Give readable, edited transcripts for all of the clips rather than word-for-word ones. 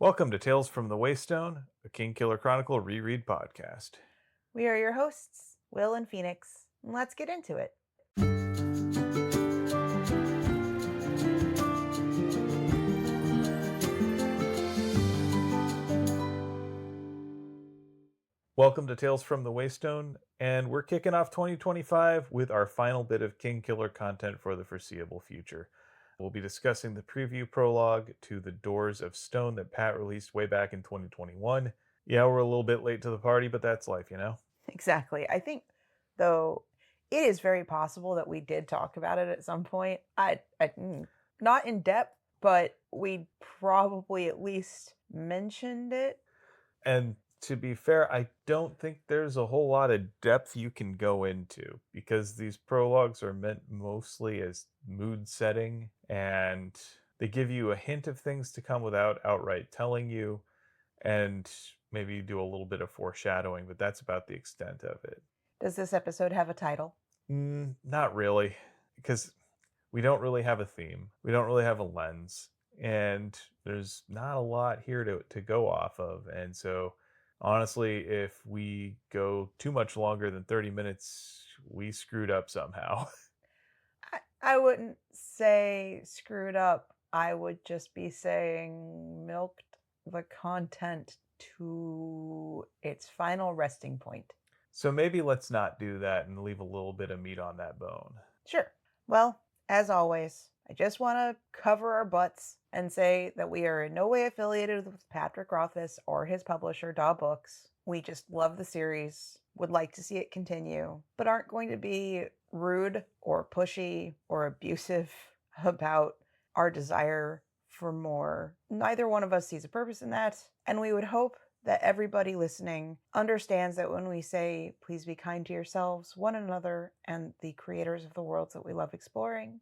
Welcome to Tales from the Waystone, a Kingkiller Chronicle reread podcast. We are your hosts, Will and Phoenix. Let's get into it. Welcome to Tales from the Waystone, and we're kicking off 2025 with our final bit of Kingkiller content for the foreseeable future. We'll be discussing the preview prologue to The Doors of Stone that Pat released way back in 2021. Yeah, we're a little bit late to the party, but that's life, you know? Exactly. I think, though, it is very possible that we did talk about it at some point. Not in depth, but we probably at least mentioned it. And to be fair, I don't think there's a whole lot of depth you can go into because these prologues are meant mostly as mood setting and they give you a hint of things to come without outright telling you, and maybe do a little bit of foreshadowing, but that's about the extent of it. Does this episode have a title? Not really, because we don't really have a theme. We don't really have a lens, and there's not a lot here to go off of. And so, honestly, if we go too much longer than 30 minutes, we screwed up somehow. I wouldn't say screwed up. I would just be saying milked the content to its final resting point. So maybe let's not do that and leave a little bit of meat on that bone. Sure. Well, as always, I just want to cover our butts and say that we are in no way affiliated with Patrick Rothfuss or his publisher, DaW Books. We just love the series, would like to see it continue, but aren't going to be rude or pushy or abusive about our desire for more. Neither one of us sees a purpose in that, and we would hope that everybody listening understands that when we say, please be kind to yourselves, one another, and the creators of the worlds that we love exploring,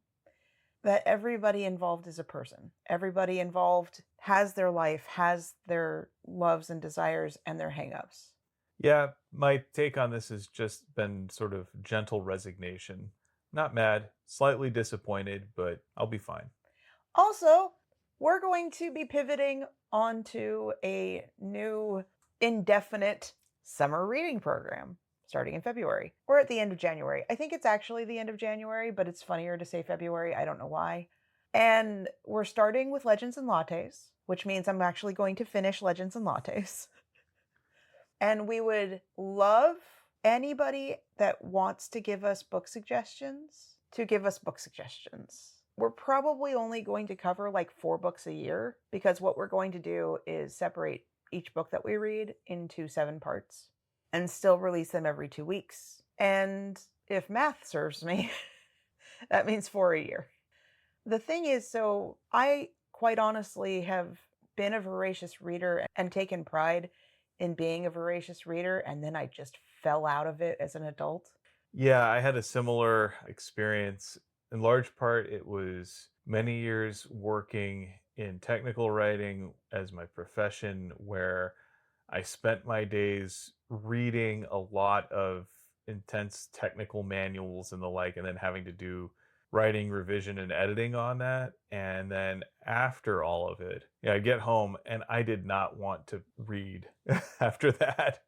that everybody involved is a person. Everybody involved has their life, has their loves and desires, and their hang-ups. Yeah, my take on this has just been sort of gentle resignation. Not mad, slightly disappointed, but I'll be fine. Also, we're going to be pivoting onto a new indefinite summer reading program starting in February. We're at the end of January. I think it's actually the end of January, but it's funnier to say February. I don't know why. And we're starting with Legends and Lattes, which means I'm actually going to finish Legends and Lattes. And we would love anybody that wants to give us book suggestions to give us book suggestions. We're probably only going to cover like 4 books a year because what we're going to do is separate each book that we read into 7 parts and still release them every 2 weeks. And if math serves me, that means 4 a year. The thing is, so I quite honestly have been a voracious reader and taken pride in being a voracious reader, and then I just fell out of it as an adult. Yeah, I had a similar experience. In large part, it was many years working in technical writing as my profession, where I spent my days reading a lot of intense technical manuals and the like, and then having to do writing, revision, and editing on that. And then after all of it, yeah, I get home and I did not want to read after that.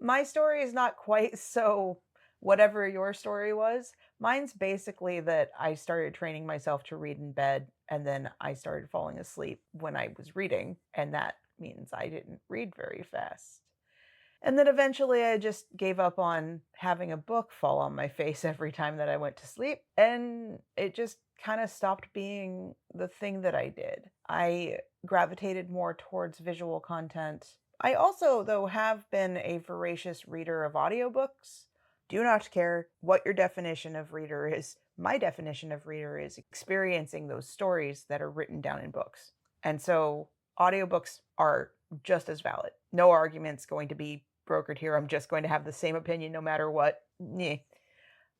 My story is not quite so whatever your story was. Mine's basically that I started training myself to read in bed, and then I started falling asleep when I was reading, and that means I didn't read very fast. And then eventually I just gave up on having a book fall on my face every time that I went to sleep, and it just kind of stopped being the thing that I did. I gravitated more towards visual content. I also, though, have been a voracious reader of audiobooks. Do not care what your definition of reader is. My definition of reader is experiencing those stories that are written down in books. And so audiobooks are just as valid. No argument's going to be brokered here. I'm just going to have the same opinion no matter what.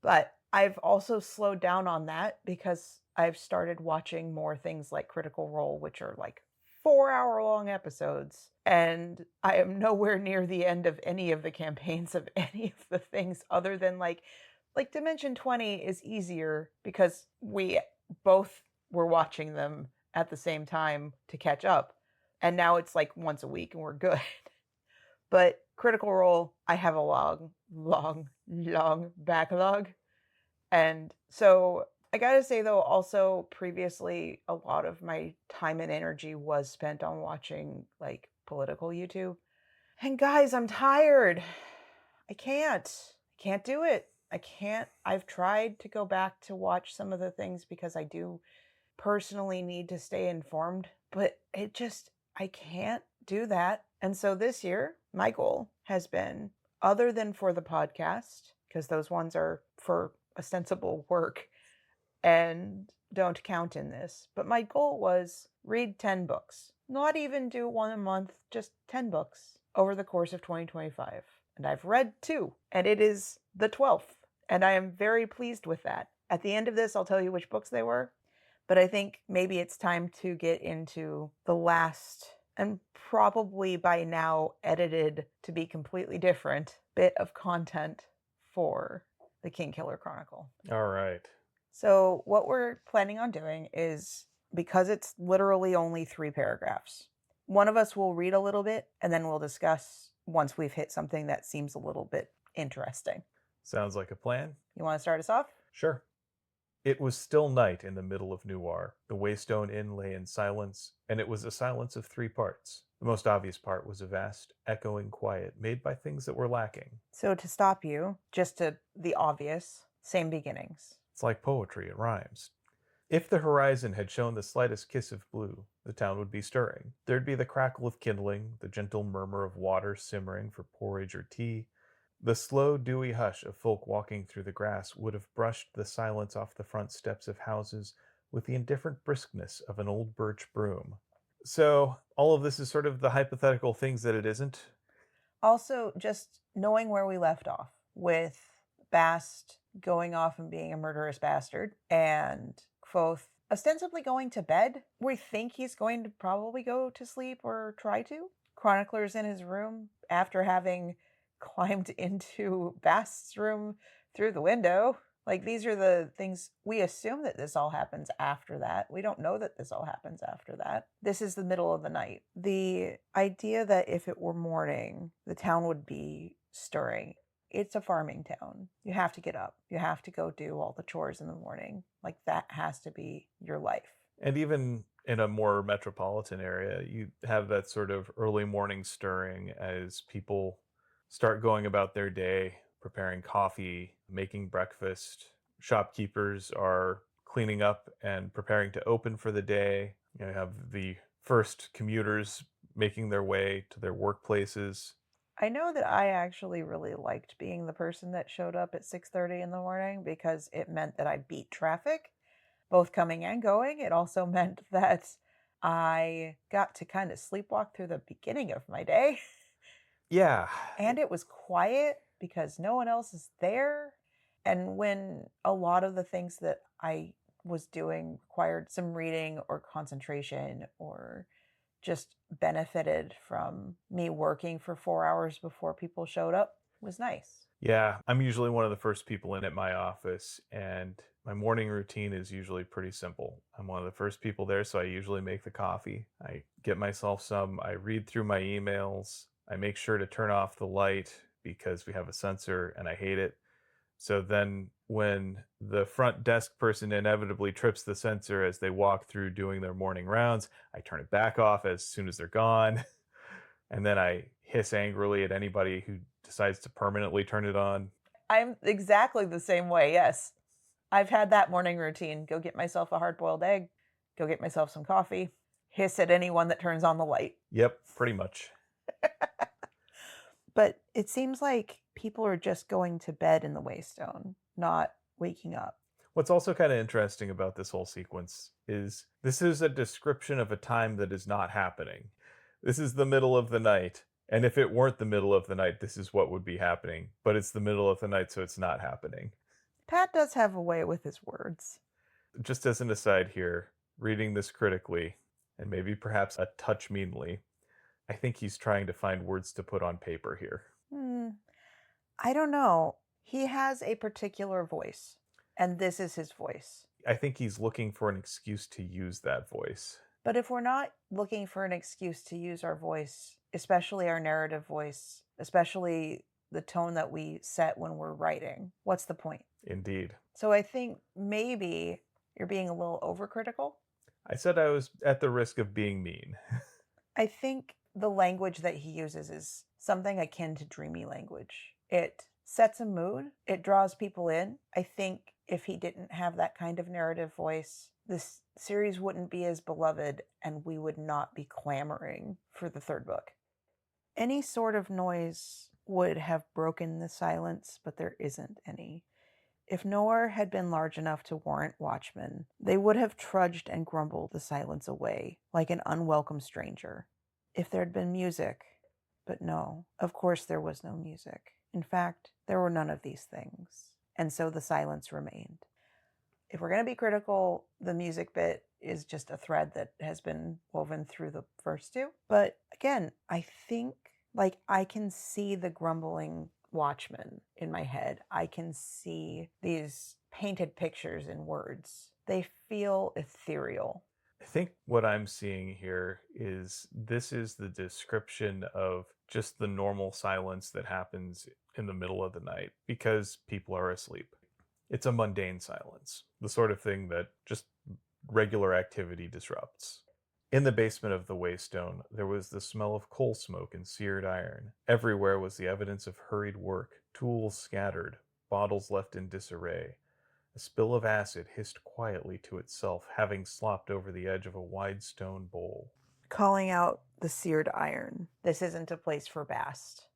But I've also slowed down on that because I've started watching more things like Critical Role, which are like 4-hour-long episodes, and I am nowhere near the end of any of the campaigns of any of the things other than like Dimension 20 is easier because we both were watching them at the same time to catch up. and now it's like once a week and we're good. But Critical Role, I have a long backlog. And so I gotta say though, also previously a lot of my time and energy was spent on watching like political YouTube. And guys, I'm tired. I can't. I can't do it. I can't. I've tried to go back to watch some of the things because I do personally need to stay informed, but I can't do that. And so this year, my goal has been, other than for the podcast, because those ones are for ostensible work and don't count in this, but my goal was read 10 books. Not even do one a month, just 10 books over the course of 2025. And I've read 2, and it is the 12th. And I am very pleased with that. At the end of this, I'll tell you which books they were. But I think maybe it's time to get into the last, and probably by now edited to be completely different, bit of content for the Kingkiller Chronicle. All right. So what we're planning on doing is, because it's literally only 3 paragraphs, one of us will read a little bit and then we'll discuss once we've hit something that seems a little bit interesting. Sounds like a plan. You want to start us off? Sure. It was still night in the middle of Noir. The Waystone Inn lay in silence, and it was a silence of 3 parts. The most obvious part was a vast, echoing quiet made by things that were lacking. So to stop you, just to the obvious, same beginnings. It's like poetry, it rhymes. If the horizon had shown the slightest kiss of blue, the town would be stirring. There'd be the crackle of kindling, the gentle murmur of water simmering for porridge or tea. The slow, dewy hush of folk walking through the grass would have brushed the silence off the front steps of houses with the indifferent briskness of an old birch broom. So, all of this is sort of the hypothetical things that it isn't. Also, just knowing where we left off with Bast going off and being a murderous bastard, and Kvothe ostensibly going to bed. We think he's going to probably go to sleep or try to. Chronicler's in his room after having climbed into Bast's room through the window. Like, these are the things we assume that this all happens after that. We don't know that this all happens after that. This is the middle of the night. The idea that if it were morning, the town would be stirring. It's a farming town. You have to get up. You have to go do all the chores in the morning. Like, that has to be your life. And even in a more metropolitan area, you have that sort of early morning stirring as people start going about their day, preparing coffee, making breakfast. Shopkeepers are cleaning up and preparing to open for the day. You have the first commuters making their way to their workplaces. I know that I actually really liked being the person that showed up at 6:30 in the morning because it meant that I beat traffic, both coming and going. It also meant that I got to kind of sleepwalk through the beginning of my day. Yeah. And it was quiet because no one else is there. And when a lot of the things that I was doing required some reading or concentration, or just benefited from me working for 4 hours before people showed up, was nice. Yeah, I'm usually one of the first people in at my office, and my morning routine is usually pretty simple. I'm one of the first people there, so I usually make the coffee. I get myself some, I read through my emails, I make sure to turn off the light because we have a sensor and I hate it. So then when the front desk person inevitably trips the sensor as they walk through doing their morning rounds, I turn it back off as soon as they're gone. And then I hiss angrily at anybody who decides to permanently turn it on. I'm exactly the same way, yes. I've had that morning routine. Go get myself a hard-boiled egg, go get myself some coffee, hiss at anyone that turns on the light. Yep, pretty much. But it seems like people are just going to bed in the Waystone, not waking up. What's also kind of interesting about this whole sequence is this is a description of a time that is not happening. This is the middle of the night. And if it weren't the middle of the night, this is what would be happening. But it's the middle of the night, so it's not happening. Pat does have a way with his words. Just as an aside here, reading this critically, and maybe perhaps a touch meanly, I think he's trying to find words to put on paper here. I don't know. He has a particular voice, and this is his voice. I think he's looking for an excuse to use that voice. But if we're not looking for an excuse to use our voice, especially our narrative voice, especially the tone that we set when we're writing, what's the point? Indeed. So I think maybe you're being a little overcritical. I said I was at the risk of being mean. I think the language that he uses is something akin to dreamy language. It sets a mood, it draws people in. I think if he didn't have that kind of narrative voice, this series wouldn't be as beloved and we would not be clamoring for the third book. Any sort of noise would have broken the silence, but there isn't any. If Noor had been large enough to warrant watchmen, they would have trudged and grumbled the silence away, like an unwelcome stranger. If there'd been music, but no, of course there was no music. In fact, there were none of these things, and so the silence remained. If we're going to be critical, the music bit is just a thread that has been woven through the first two. But again, I think, like, I can see the grumbling watchmen in my head. I can see these painted pictures in words. They feel ethereal. I think what I'm seeing here is this is the description of just the normal silence that happens in the middle of the night because people are asleep. It's a mundane silence, the sort of thing that just regular activity disrupts. In the basement of the Waystone, there was the smell of coal smoke and seared iron. Everywhere was the evidence of hurried work, tools scattered, bottles left in disarray. A spill of acid hissed quietly to itself, having slopped over the edge of a wide stone bowl. Calling out the seared iron. This isn't a place for Bast.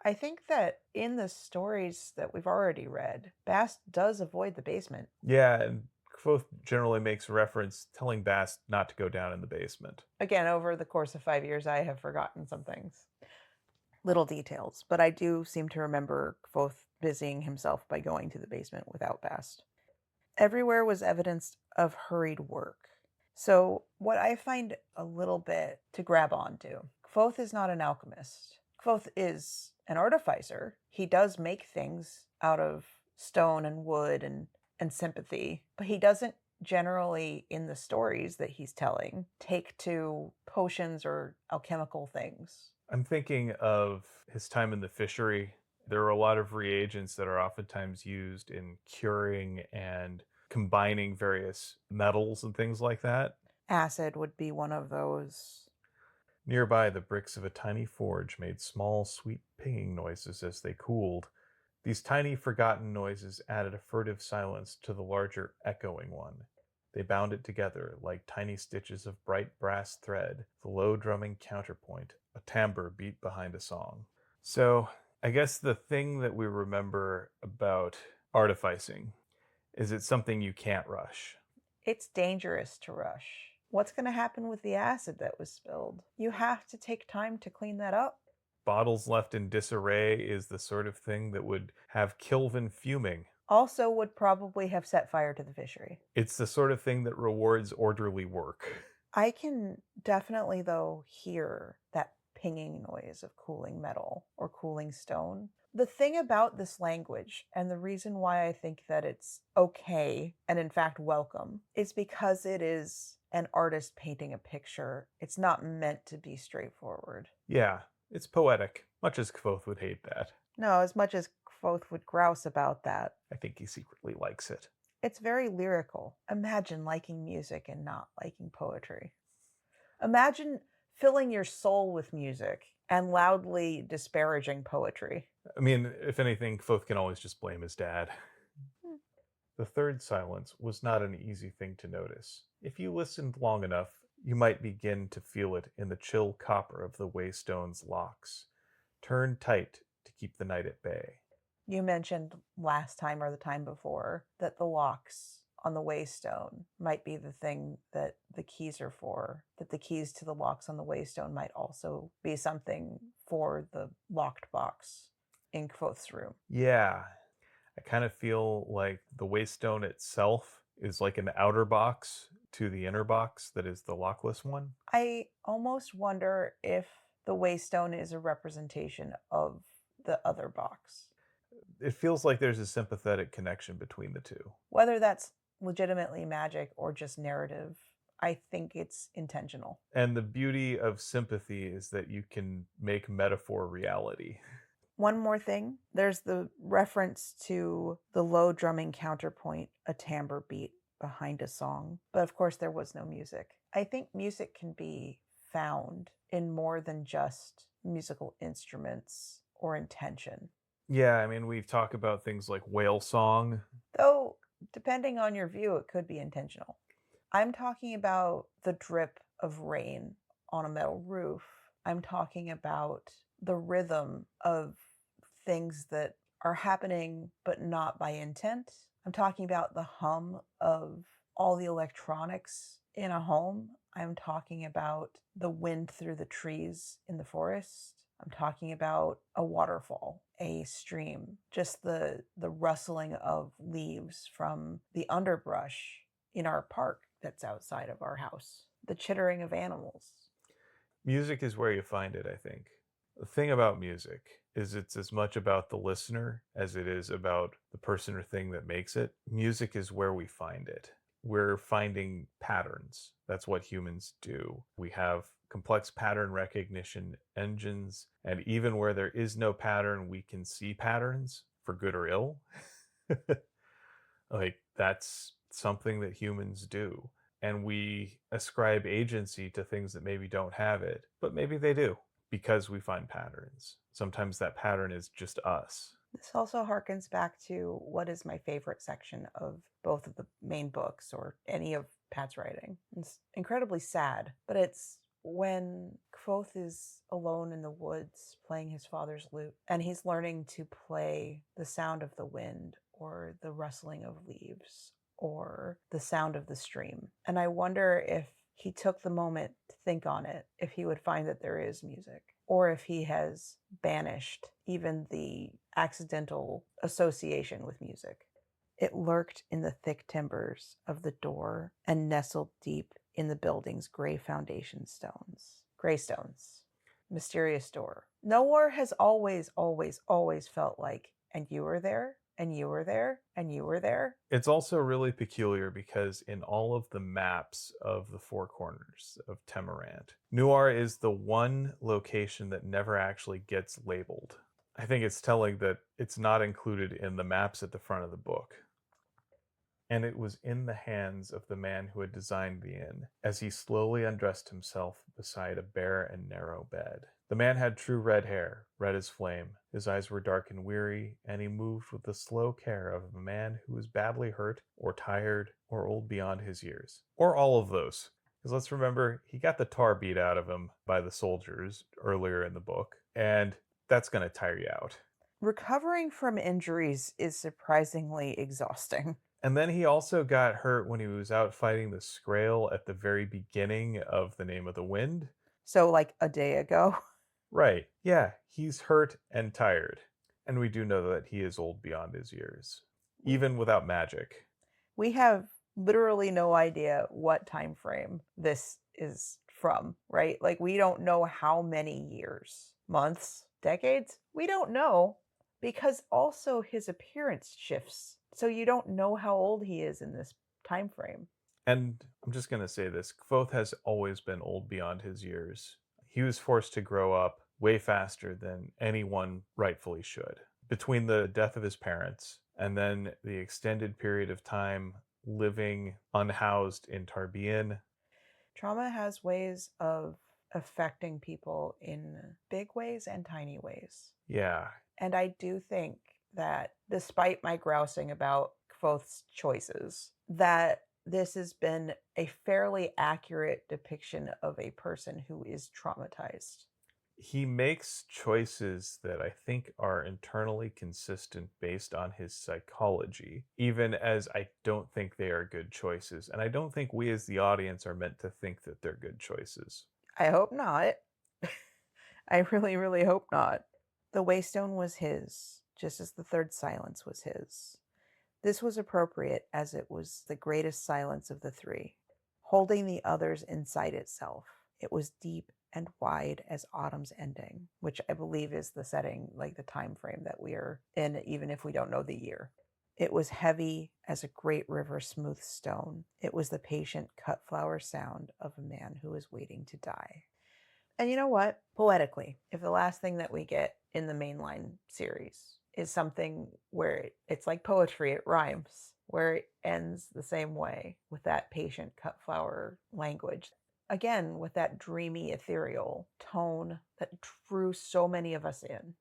I think that in the stories that we've already read, Bast does avoid the basement. Yeah, and Kvothe generally makes reference telling Bast not to go down in the basement. Again, over the course of 5 years, I have forgotten some things. Little details, but I do seem to remember Kvothe busying himself by going to the basement without Bast. Everywhere was evidence of hurried work. So, what I find a little bit to grab onto, Kvothe is not an alchemist. Kvothe is an artificer. He does make things out of stone and wood and sympathy, but he doesn't generally, in the stories that he's telling, take to potions or alchemical things. I'm thinking of his time in the fishery. There are a lot of reagents that are oftentimes used in curing and combining various metals and things like that. Acid would be one of those. Nearby, the bricks of a tiny forge made small, sweet pinging noises as they cooled. These tiny, forgotten noises added a furtive silence to the larger, echoing one. They bound it together like tiny stitches of bright brass thread, the low drumming counterpoint, a timbre beat behind a song. So, I guess the thing that we remember about artificing is it's something you can't rush. It's dangerous to rush. What's going to happen with the acid that was spilled? You have to take time to clean that up. Bottles left in disarray is the sort of thing that would have Kilvin fuming. Also, would probably have set fire to the fishery. It's the sort of thing that rewards orderly work. I can definitely, though, hear that pinging noise of cooling metal or cooling stone. The thing about this language, and the reason why I think that it's okay and in fact welcome, is because it is an artist painting a picture. It's not meant to be straightforward. Yeah, it's poetic, much as Kvothe would hate that. No, as much as Kvothe would grouse about that, I think he secretly likes it. it's very lyrical. Imagine liking music and not liking poetry. Imagine filling your soul with music and loudly disparaging poetry. I mean, if anything, Kvothe can always just blame his dad. The third silence was not an easy thing to notice. If you listened long enough, you might begin to feel it in the chill copper of the Waystone's locks, turned tight to keep the night at bay. You mentioned last time or the time before that the locks on the Waystone might be the thing that the keys are for, that the keys to the locks on the Waystone might also be something for the locked box in Kvothe's room. Yeah, I kind of feel like the Waystone itself is like an outer box to the inner box that is the lockless one. I almost wonder if the Waystone is a representation of the other box. It feels like there's a sympathetic connection between the two. Whether that's legitimately magic or just narrative, I think it's intentional. And the beauty of sympathy is that you can make metaphor reality. One more thing, there's the reference to the low drumming counterpoint, a timbre beat behind a song. But of course, there was no music. I think music can be found in more than just musical instruments or intention. Yeah, I mean, we've talked about things like whale song. Though, depending on your view, it could be intentional. I'm talking about the drip of rain on a metal roof. I'm talking about the rhythm of things that are happening but not by intent. I'm talking about the hum of all the electronics in a home. I'm talking about the wind through the trees in the forest. I'm talking about a waterfall, a stream, just the rustling of leaves from the underbrush in our park that's outside of our house, the chittering of animals. Music is where you find it, I think. The thing about music is it's as much about the listener as it is about the person or thing that makes it. Music is where we find it. We're finding patterns. That's what humans do. We have complex pattern recognition engines, and even where there is no pattern, we can see patterns for good or ill. Like, that's something that humans do. And we ascribe agency to things that maybe don't have it, but maybe they do because we find patterns. Sometimes that pattern is just us. This also harkens back to what is my favorite section of both of the main books or any of Pat's writing. It's incredibly sad, but it's when Kvothe is alone in the woods playing his father's lute and he's learning to play the sound of the wind or the rustling of leaves or the sound of the stream. And I wonder if he took the moment to think on it, if he would find that there is music, or if he has banished even the accidental association with music. It lurked in the thick timbers of the door and nestled deep in the building's gray foundation stones. Gray stones. Mysterious door. Nowhere has always, always, always felt like, and you were there, and you were there, and you were there. It's also really peculiar because in all of the maps of the four corners of Temerant, Nuar is the one location that never actually gets labeled. I think it's telling that it's not included in the maps at the front of the book. And it was in the hands of the man who had designed the inn, as he slowly undressed himself beside a bare and narrow bed. The man had true red hair, red as flame. His eyes were dark and weary, and he moved with the slow care of a man who was badly hurt, or tired, or old beyond his years. Or all of those. Because let's remember, he got the tar beat out of him by the soldiers earlier in the book, and that's going to tire you out. Recovering from injuries is surprisingly exhausting. And then he also got hurt when he was out fighting the Scrael at the very beginning of The Name of the Wind. So, like a day ago. Right. Yeah, he's hurt and tired. And we do know that he is old beyond his years, even without magic. We have literally no idea what time frame this is from, right? Like we don't know how many years, months, decades. We don't know because also his appearance shifts. So you don't know how old he is in this time frame. And I'm just going to say this, Kvothe has always been old beyond his years. He was forced to grow up way faster than anyone rightfully should. Between the death of his parents and then the extended period of time living unhoused in Tarbean. Trauma has ways of affecting people in big ways and tiny ways. Yeah. And I do think that despite my grousing about Kvothe's choices, that this has been a fairly accurate depiction of a person who is traumatized. He makes choices that I think are internally consistent based on his psychology, even as I don't think they are good choices. And I don't think we as the audience are meant to think that they're good choices. I hope not. I really, really hope not. The Waystone was his, just as the third silence was his. This was appropriate as it was the greatest silence of the three, holding the others inside itself. It was deep and wide as autumn's ending, which I believe is the setting, like the time frame that we are in, even if we don't know the year. It was heavy as a great river smooth stone. It was the patient cut flower sound of a man who is waiting to die. And you know what? Poetically, if the last thing that we get in the mainline series is something where it's like poetry, it rhymes, where it ends the same way with that patient cut flower language. Again, with that dreamy, ethereal tone that drew so many of us in,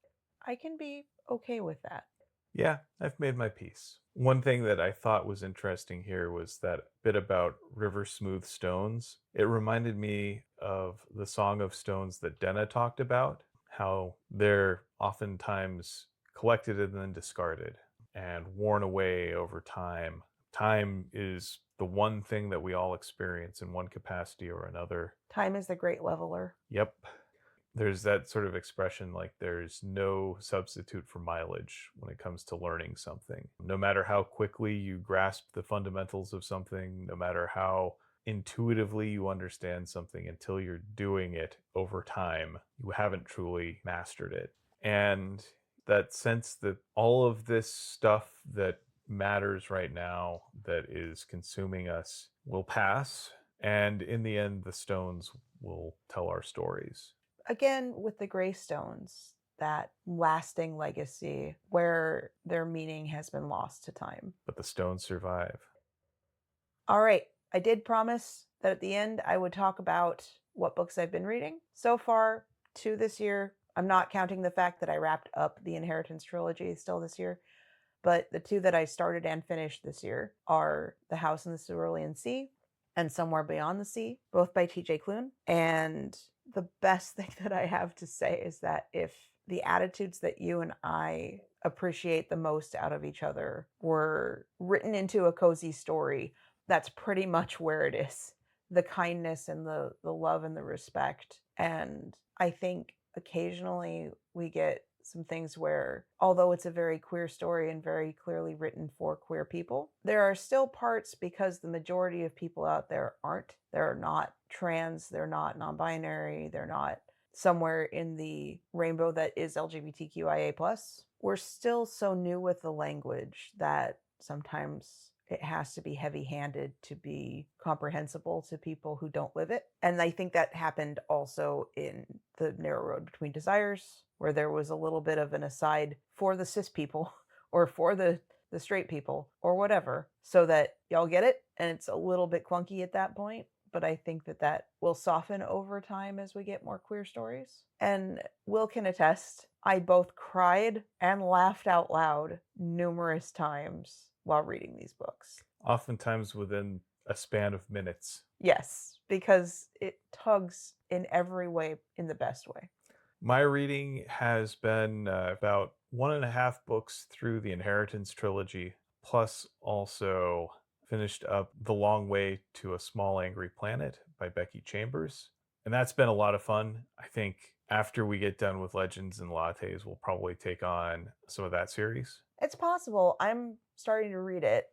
I can be okay with that. Yeah, I've made my peace. One thing that I thought was interesting here was that bit about river smooth stones. It reminded me of the Song of Stones that Denna talked about, how they're oftentimes collected and then discarded and worn away over time. Time is the one thing that we all experience in one capacity or another. Time is the great leveler. Yep. There's that sort of expression like there's no substitute for mileage when it comes to learning something. No matter how quickly you grasp the fundamentals of something, no matter how intuitively you understand something, until you're doing it over time, you haven't truly mastered it. And that sense that all of this stuff that matters right now, that is consuming us, will pass. And in the end, the stones will tell our stories. Again, with the Greystones, that lasting legacy where their meaning has been lost to time. But the stones survive. All right, I did promise that at the end I would talk about what books I've been reading. So far, 2 this year. I'm not counting the fact that I wrapped up the Inheritance trilogy still this year, but the 2 that I started and finished this year are The House in the Cerulean Sea and Somewhere Beyond the Sea, both by TJ Klune. And the best thing that I have to say is that if the attitudes that you and I appreciate the most out of each other were written into a cozy story, that's pretty much where it is. The kindness and the love and the respect. And I think occasionally we get some things where, although it's a very queer story and very clearly written for queer people, there are still parts, because the majority of people out there aren't. They're not trans, they're not non-binary, they're not somewhere in the rainbow that is LGBTQIA+. We're still so new with the language that sometimes it has to be heavy-handed to be comprehensible to people who don't live it. And I think that happened also in The Narrow Road Between Desires, where there was a little bit of an aside for the cis people or for the straight people or whatever, so that y'all get it. And it's a little bit clunky at that point, but I think that that will soften over time as we get more queer stories. And Will can attest, I both cried and laughed out loud numerous times while reading these books. Oftentimes within a span of minutes. Yes, because it tugs in every way, in the best way. My reading has been about 1.5 books through the Inheritance trilogy, plus also finished up The Long Way to a Small Angry Planet by Becky Chambers. And that's been a lot of fun. I think after we get done with Legends and Lattes, we'll probably take on some of that series. It's possible. I'm starting to read it.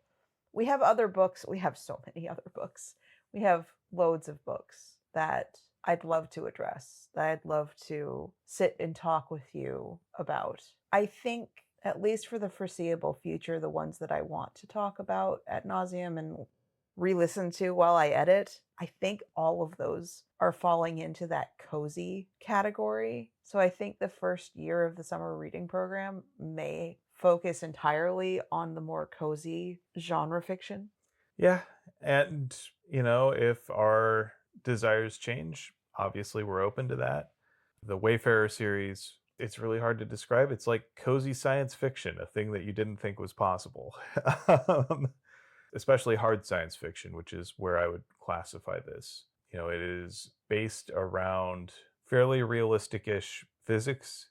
We have other books. We have so many other books. We have loads of books that I'd love to address, that I'd love to sit and talk with you about. I think, at least for the foreseeable future, the ones that I want to talk about ad nauseum and re-listen to while I edit, I think all of those are falling into that cozy category. So I think the first year of the summer reading program may focus entirely on the more cozy genre fiction. Yeah, and if our desires change, obviously we're open to that. The Wayfarer series, it's really hard to describe. It's like cozy science fiction, a thing that you didn't think was possible. Especially hard science fiction, which is where I would classify this. It is based around fairly realistic-ish physics,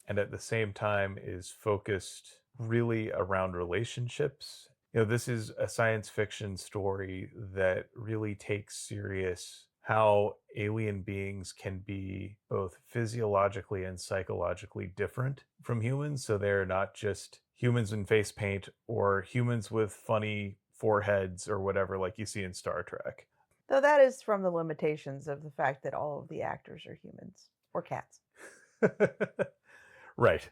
and at the same time is focused really around relationships. This is a science fiction story that really takes serious how alien beings can be both physiologically and psychologically different from humans. So they're not just humans in face paint or humans with funny foreheads or whatever like you see in Star Trek. Though that is from the limitations of the fact that all of the actors are humans or cats. Right.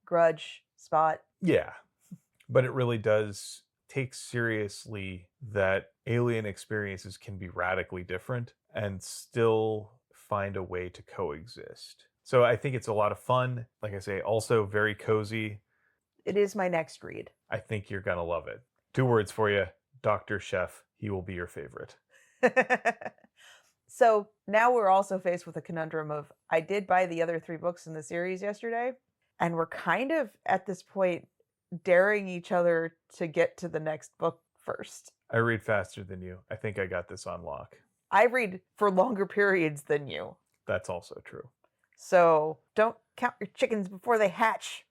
Grudge, Spot. Yeah. but it really does take seriously that alien experiences can be radically different and still find a way to coexist. So I think it's a lot of fun. Like I say, also very cozy. It is my next read. I think you're going to love it. 2 words for you: Dr. Chef. He will be your favorite. So now we're also faced with a conundrum of I did buy the other 3 books in the series yesterday, and we're kind of at this point daring each other to get to the next book first. I read faster than you. I think I got this on lock. I read for longer periods than you. That's also true. So don't count your chickens before they hatch.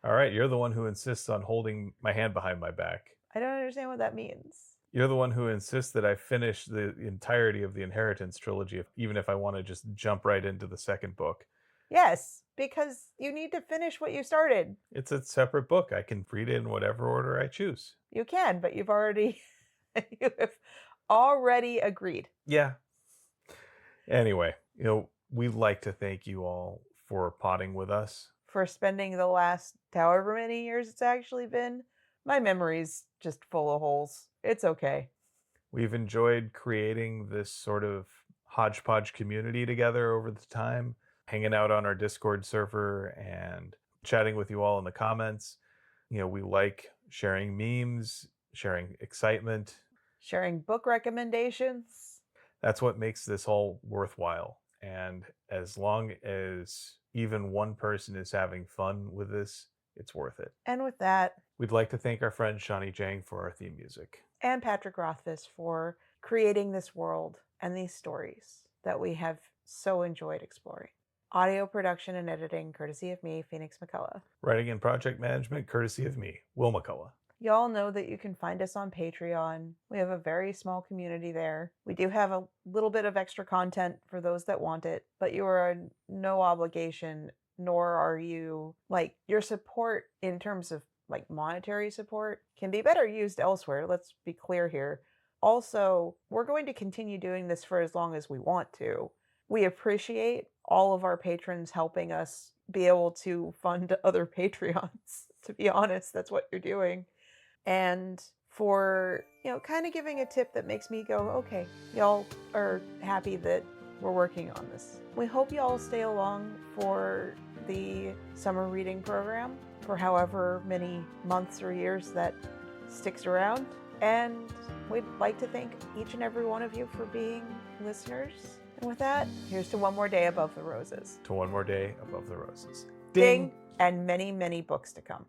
All right, you're the one who insists on holding my hand behind my back. I don't understand what that means. You're the one who insists that I finish the entirety of the Inheritance trilogy, even if I want to just jump right into the second book. Yes, because you need to finish what you started. It's a separate book. I can read it in whatever order I choose. You can, but you've already you have already agreed. Yeah. Anyway, we'd like to thank you all for potting with us. For spending the last however many years it's actually been. My memory's just full of holes. It's okay. We've enjoyed creating this sort of hodgepodge community together over the time, hanging out on our Discord server and chatting with you all in the comments. We like sharing memes, sharing excitement, sharing book recommendations. That's what makes this all worthwhile. And as long as even one person is having fun with this, it's worth it. And with that, we'd like to thank our friend Shawnee Jang for our theme music. And Patrick Rothfuss for creating this world and these stories that we have so enjoyed exploring. Audio production and editing courtesy of me, Phoenix McCullough. Writing and project management courtesy of me, Will McCullough. Y'all know that you can find us on Patreon. We have a very small community there. We do have a little bit of extra content for those that want it, but you are no obligation, nor are you, your support in terms of, monetary support can be better used elsewhere. Let's be clear here. Also, we're going to continue doing this for as long as we want to. We appreciate all of our patrons helping us be able to fund other Patreons. To be honest, that's what you're doing. And for, kind of giving a tip that makes me go, okay, y'all are happy that we're working on this. We hope y'all stay along for the summer reading program for however many months or years that sticks around. And we'd like to thank each and every one of you for being listeners. And with that, here's to one more day above the roses. To one more day above the roses. Ding! And many, many books to come.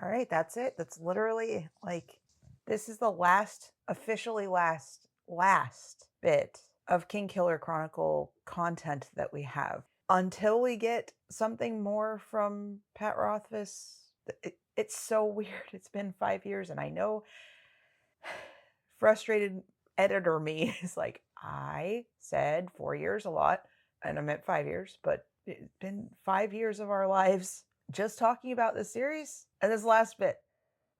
All right, that's it. That's literally this is the officially last bit of Kingkiller Chronicle content that we have. Until we get something more from Pat Rothfuss, it's so weird. It's been 5 years, and I know frustrated editor me is I said 4 years a lot, and I meant 5 years, but it's been 5 years of our lives just talking about this series and this last bit.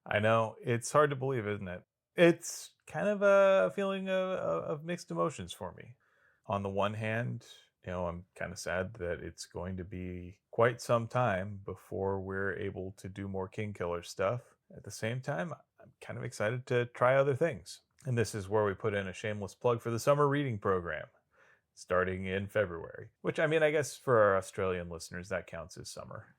I know. It's hard to believe, isn't it? It's kind of a feeling of mixed emotions for me. On the one hand, I'm kind of sad that it's going to be quite some time before we're able to do more Kingkiller stuff. At the same time, I'm kind of excited to try other things. And this is where we put in a shameless plug for the summer reading program, starting in February. Which, I guess for our Australian listeners, that counts as summer.